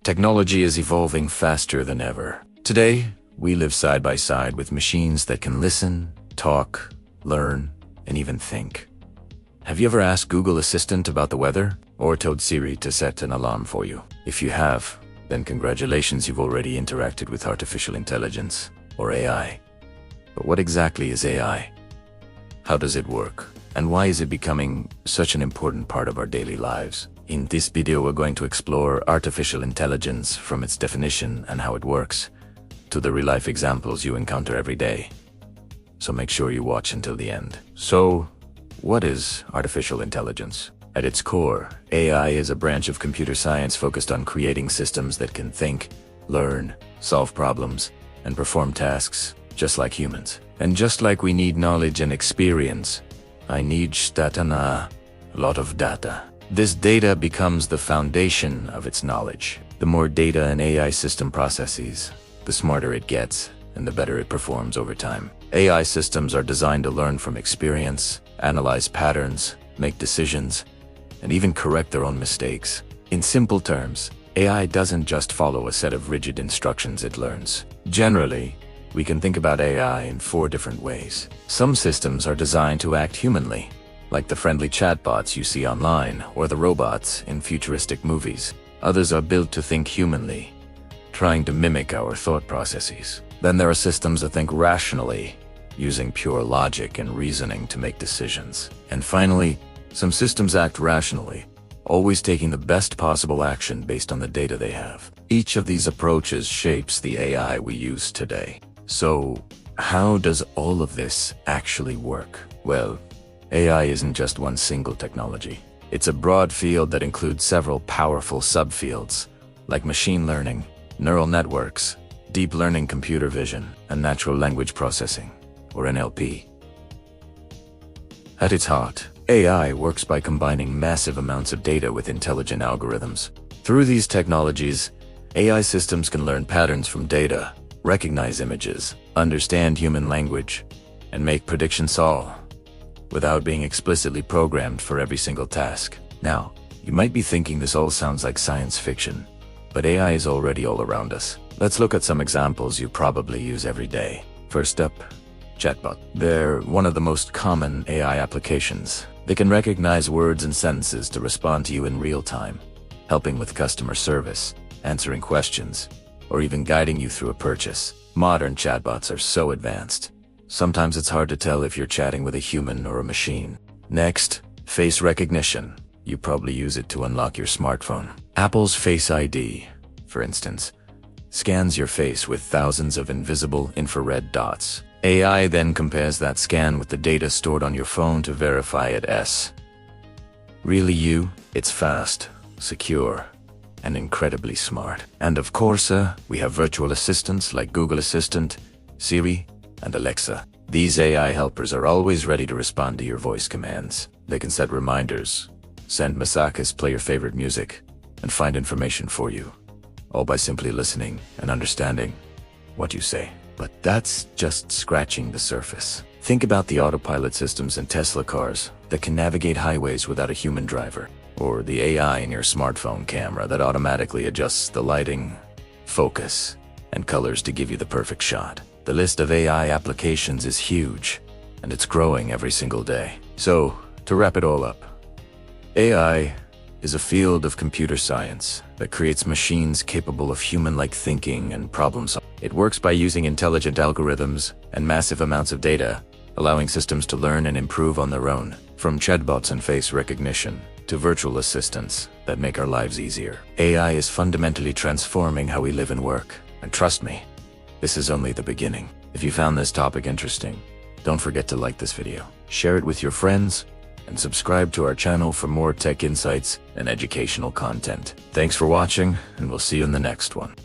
Technology is evolving faster than ever. Today, we live side by side with machines that can listen, talk, learn, and even think. Have you ever asked Google Assistant about the weather? Or told Siri to set an alarm for you? If you have, then congratulations, you've already interacted with artificial intelligence, or AI. But what exactly is AI? How does it work? And why is it becoming such an important part of our daily lives? In this video, we're going to explore artificial intelligence from its definition and how it works, to the real-life examples you encounter every day. So make sure you watch until the end. So, what is artificial intelligence? At its core, AI is a branch of computer science focused on creating systems that can think, learn, solve problems, and perform tasks just like humans. And just like we need knowledge and experience, I need a lot of data. This data becomes the foundation of its knowledge. The more data an AI system processes, the smarter it gets, and the better it performs over time. AI systems are designed to learn from experience, analyze patterns, make decisions, and even correct their own mistakes. In simple terms, AI doesn't just follow a set of rigid instructions, it learns. Generally, we can think about AI in 4 different ways. Some systems are designed to act humanly, like the friendly chatbots you see online or the robots in futuristic movies. Others are built to think humanly, trying to mimic our thought processes. Then there are systems that think rationally, using pure logic and reasoning to make decisions. And finally, some systems act rationally, always taking the best possible action based on the data they have. Each of these approaches shapes the AI we use today. So, how does all of this actually work? Well, AI isn't just one single technology. It's a broad field that includes several powerful subfields, like machine learning, neural networks, deep learning computer vision, and natural language processing, or NLP. At its heart, AI works by combining massive amounts of data with intelligent algorithms. Through these technologies, AI systems can learn patterns from data, recognize images, understand human language, and make predictions all without being explicitly programmed for every single task. Now, you might be thinking this all sounds like science fiction, but AI is already all around us. Let's look at some examples you probably use every day. First up, chatbot. They're one of the most common AI applications. They can recognize words and sentences to respond to you in real time, helping with customer service, answering questions, or even guiding you through a purchase. Modern chatbots are so advanced, sometimes it's hard to tell if you're chatting with a human or a machine. Next, face recognition. You probably use it to unlock your smartphone. Apple's Face ID, for instance, scans your face with thousands of invisible infrared dots. AI then compares that scan with the data stored on your phone to verify it's really you. It's fast, secure, and incredibly smart. And of course, we have virtual assistants like Google Assistant, Siri, and Alexa. These AI helpers are always ready to respond to your voice commands. They can set reminders, send messages, play your favorite music, and find information for you, all by simply listening and understanding what you say. But that's just scratching the surface. Think about the autopilot systems in Tesla cars that can navigate highways without a human driver, or the AI in your smartphone camera that automatically adjusts the lighting, focus, and colors to give you the perfect shot. The list of AI applications is huge, and it's growing every single day. So, to wrap it all up, AI is a field of computer science that creates machines capable of human-like thinking and problem solving. It works by using intelligent algorithms and massive amounts of data, allowing systems to learn and improve on their own. From chatbots and face recognition to virtual assistants that make our lives easier, AI is fundamentally transforming how we live and work. And trust me, this is only the beginning. If you found this topic interesting, don't forget to like this video, share it with your friends, and subscribe to our channel for more tech insights and educational content. Thanks for watching, and we'll see you in the next one.